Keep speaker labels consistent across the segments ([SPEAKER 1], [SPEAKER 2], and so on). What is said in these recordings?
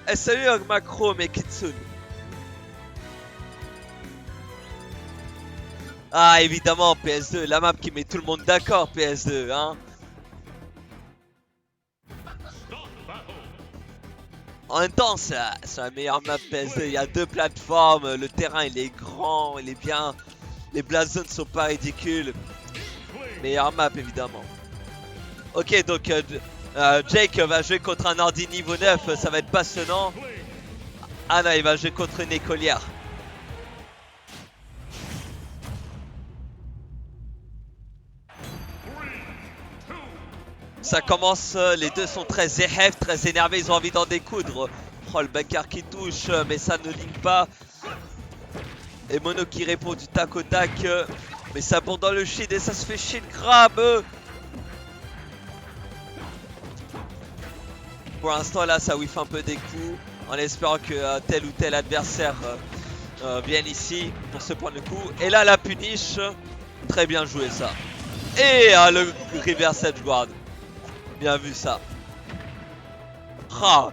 [SPEAKER 1] Eh salut Macro et Kitsune. Ah évidemment PS2, la map qui met tout le monde d'accord PS2 hein. En même temps c'est la meilleure map PS2, il y a deux plateformes, le terrain il est grand, il est bien, les blast zones sont pas ridicules. Meilleure map évidemment. Ok donc Jake va jouer contre un ordi niveau 9, ça va être passionnant. Ah non il va jouer contre une écolière. Ça commence, les deux sont très zéhef, très énervés, ils ont envie d'en découdre. Oh le backer qui touche, mais ça ne ligne pas. Et Mono qui répond du tac au tac, mais ça bombe dans le shield et ça se fait shield grab. Pour l'instant là ça whiff un peu des coups, en espérant que tel ou tel adversaire vienne ici pour se prendre le coup. Et là la punish, très bien joué ça. Et le reverse edge guard. Bien vu ça. Ah,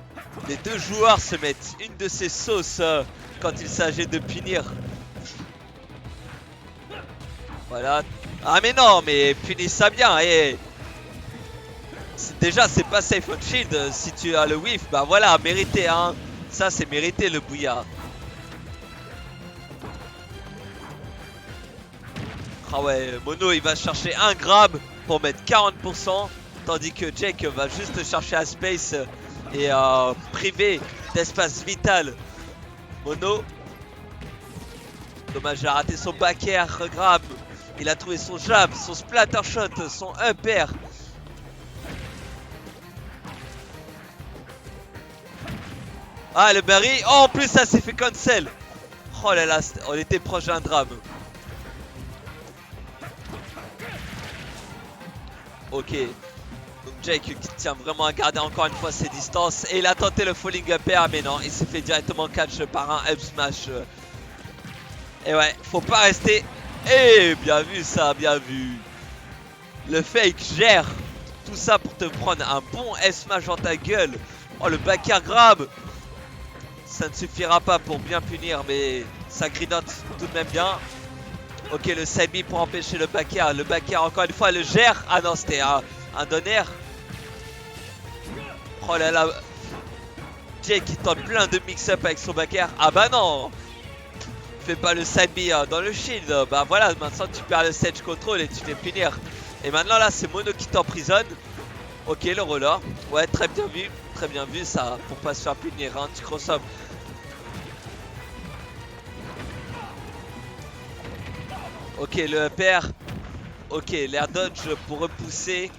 [SPEAKER 1] les deux joueurs se mettent une de ces sauces quand il s'agit de punir. Voilà. Ah mais non, mais punis ça bien. Et déjà c'est pas safe on shield. Si tu as le whiff, bah voilà, mérité hein. Ça c'est mérité le bouillard. Ah ouais, Mono il va chercher un grab pour mettre 40%. Tandis que Jake va juste chercher un space et priver d'espace vital Mono. Dommage, il a raté son back air grab. Il a trouvé son jab, son splatter shot, son up air. Ah le Barry, oh en plus ça s'est fait cancel. Oh là là, on était proche d'un drame. Ok. Donc Jake qui tient vraiment à garder encore une fois ses distances. Et il a tenté le falling up air, mais non, il s'est fait directement catch par un up smash. Et ouais, faut pas rester. Et bien vu ça, bien vu. Le fake gère tout ça pour te prendre un bon S-smash dans ta gueule. Oh le back air grab. Ça ne suffira pas pour bien punir, mais ça grinote tout de même bien. Ok, le side B pour empêcher le back air. Le back air encore une fois le gère. Ah non, c'était un donner. Oh là là. Jake qui tente plein de mix-up avec son back air. Ah bah non. Fais pas le side B dans le shield. Bah voilà, maintenant tu perds le stage control et tu fais punir. Et maintenant là c'est Mono qui t'emprisonne. Ok, le roller. Ouais, très bien vu ça. Pour pas se faire punir, hein, tu cross up. Ok, le upper. Ok, l'air dodge pour repousser.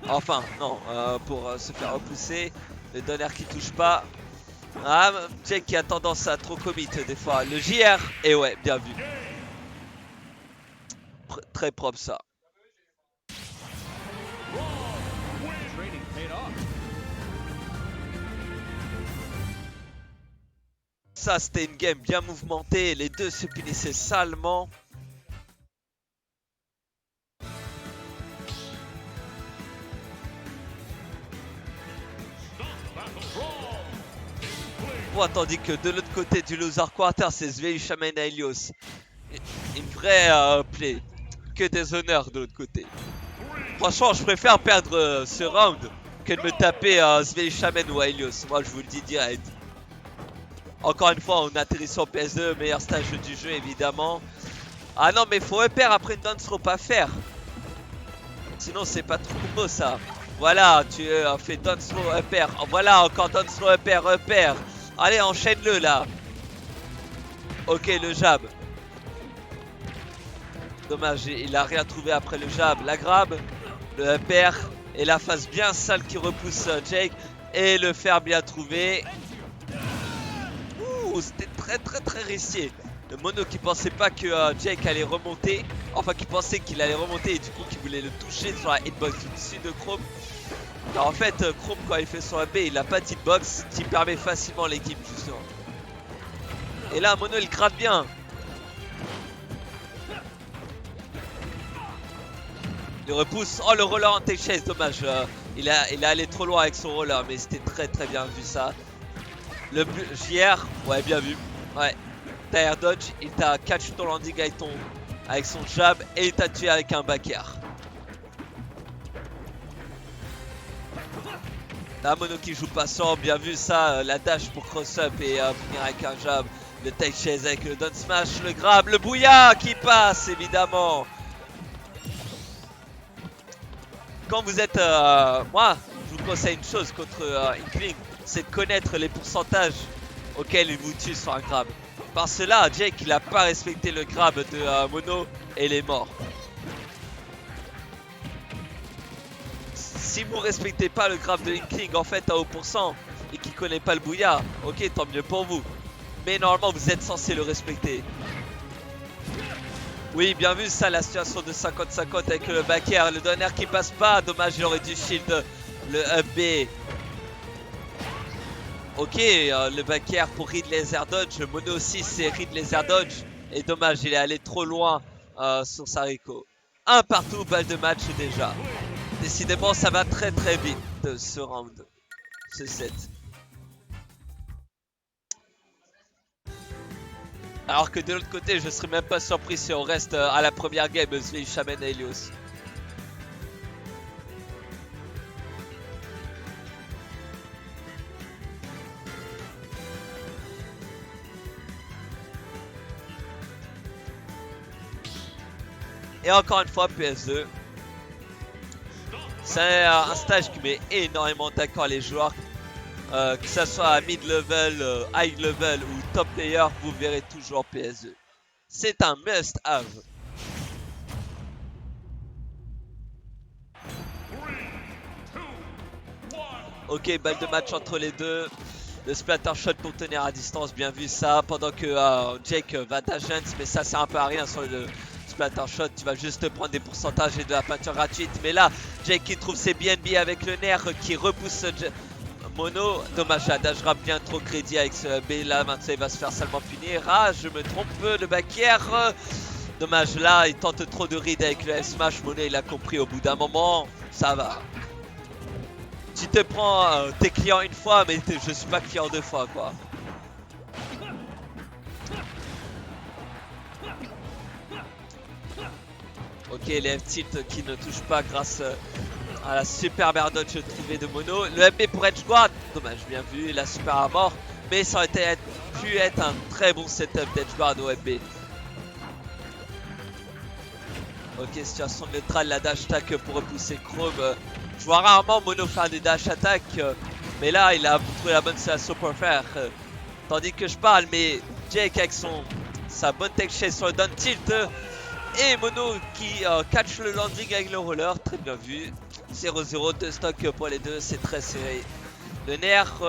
[SPEAKER 1] Enfin, non, pour se faire repousser. Le donner qui touche pas. Ah, Jake qui a tendance à trop commit des fois. Le JR. Et ouais, bien vu. Très propre ça. Ça, c'était une game bien mouvementée. Les deux se punissaient salement. Tandis que de l'autre côté du loser quarter, c'est Sveishamen Aelios. Une vraie play. Que des honneurs de l'autre côté. Franchement, je préfère perdre ce round que de me taper Sveishamen ou Aelios. Moi, je vous le dis direct. Encore une fois, on atterrit sur PS2, meilleur stage du jeu évidemment. Ah non, mais faut repère après une dance pas faire. Sinon, c'est pas trop beau ça. Voilà, tu fais dance repère. Voilà, encore dance repère. Allez, enchaîne-le là. Ok, le jab. Dommage, il a rien trouvé après le jab. La grab, le upper et la face bien sale qui repousse Jake. Et le fer bien trouvé. Ouh, c'était très risqué. Le Mono qui pensait pas que Jake allait remonter. Enfin, qui pensait qu'il allait remonter et du coup qui voulait le toucher sur la hitbox du dessus de Chrome. Alors en fait, Chrome quand il fait son AB, il a pas de hitbox qui permet facilement l'équipe justement. Et là, Mono il gratte bien. Il repousse. Oh, le roller en tech chase, dommage. Il est allé trop loin avec son roller, mais c'était très bien vu ça. Le JR, ouais, bien vu. Ouais. T'as air dodge, il t'a catch ton landing avec son jab et il t'a tué avec un back air. La Mono qui joue patient, bien vu ça, la dash pour cross-up et finir avec un jab. Le tech chase avec le down smash, le grab, le bouilla qui passe évidemment. Quand vous êtes... moi, je vous conseille une chose contre Inkling, c'est de connaître les pourcentages auxquels il vous tue sur un grab. Parce que là, Jake il a pas respecté le grab de Mono et il est mort. Si vous respectez pas le grab de Inkling en fait à haut pourcent et qu'il connaît pas le bouillard, ok, tant mieux pour vous. Mais normalement vous êtes censé le respecter. Oui, bien vu ça, la situation de 50-50 avec le back air, le down air qui passe pas, dommage il aurait dû shield le up B. Ok, le back air pour read les air dodge, le Mono aussi c'est read les air dodge. Et dommage, il est allé trop loin sur Sariko. Un partout, balle de match déjà. Décidément, ça va très très vite ce round, ce set. Alors que de l'autre côté, je serais même pas surpris si on reste à la première game, Shaman et Helios. Et encore une fois, PS2. C'est un stage qui met énormément d'accord les joueurs. Que ce soit à mid-level, high-level ou top player, vous verrez toujours PS2. C'est un must-have. Ok, balle de match entre les deux. Le splatter shot pour tenir à distance, bien vu ça. Pendant que Jake va d'agence, mais ça c'est un peu à rien sur le splatter shot. Tu vas juste prendre des pourcentages et de la peinture gratuite. Mais là, Jake qui trouve ses BNB avec le nerf qui repousse Mono. Dommage, la dash rap bien trop crédit avec ce B là. Maintenant il va se faire seulement punir. Ah, je me trompe, le back air. Dommage, là il tente trop de read avec le S-Smash. Mono il a compris au bout d'un moment. Ça va. Tu te prends tes clients une fois, mais je suis pas client deux fois quoi. Ok, les F-tilt qui ne touchent pas grâce à la super air dodge trouvée de Mono. Le FB pour edge guard, dommage, bien vu, la super armor. Mais ça aurait pu être un très bon setup d'edge guard au FB. Ok, situation neutrale, la dash attack pour repousser Chrome. Je vois rarement Mono faire des dash attack, mais là il a trouvé la bonne situation pour le faire. Tandis que je parle, mais Jake avec sa bonne tech chase sur le down tilt. Et Mono qui catch le landing avec le roller, très bien vu. 0-0, 2 stocks pour les deux, c'est très serré. Le nerf,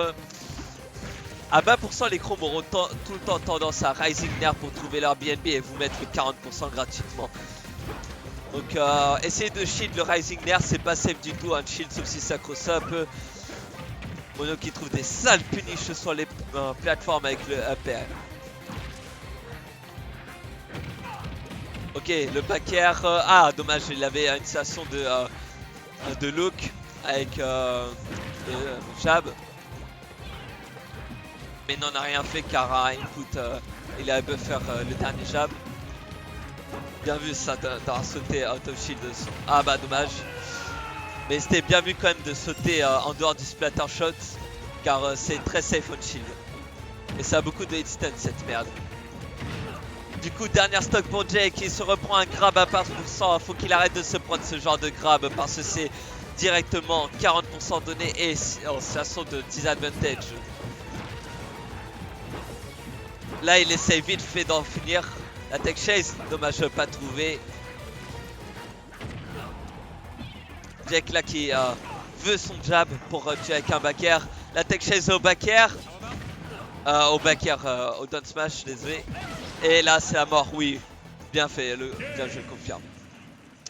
[SPEAKER 1] à 20% les chromes auront tout le temps tendance à rising nerf pour trouver leur BNB et vous mettre 40% gratuitement. Donc essayez de shield le rising nerf, c'est pas safe du tout un shield sauf si ça cross up. Mono qui trouve des sales punishes sur les plateformes avec le up air. Ok, le back air, ah dommage, il avait une station de look avec le jab. Mais n'en a rien fait car à input il a buffer le dernier jab. Bien vu ça d'avoir sauté out of shield. Ah bah dommage. Mais c'était bien vu quand même de sauter en dehors du splatter shot. Car c'est très safe on shield. Et ça a beaucoup de hit stun cette merde. Du coup dernière stock pour Jake, il se reprend un grab à 40%. Faut qu'il arrête de se prendre ce genre de grab parce que c'est directement 40% donné et en situation de disadvantage. Là il essaye vite fait d'en finir. La tech chase, dommage pas trouvé. Jake là qui veut son jab pour tuer avec un back air. La tech chase au back air. Au down smash, désolé. Et là c'est la mort, oui. Bien fait, bien je le confirme.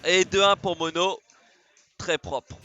[SPEAKER 1] Et 2-1 pour Mono. Très propre.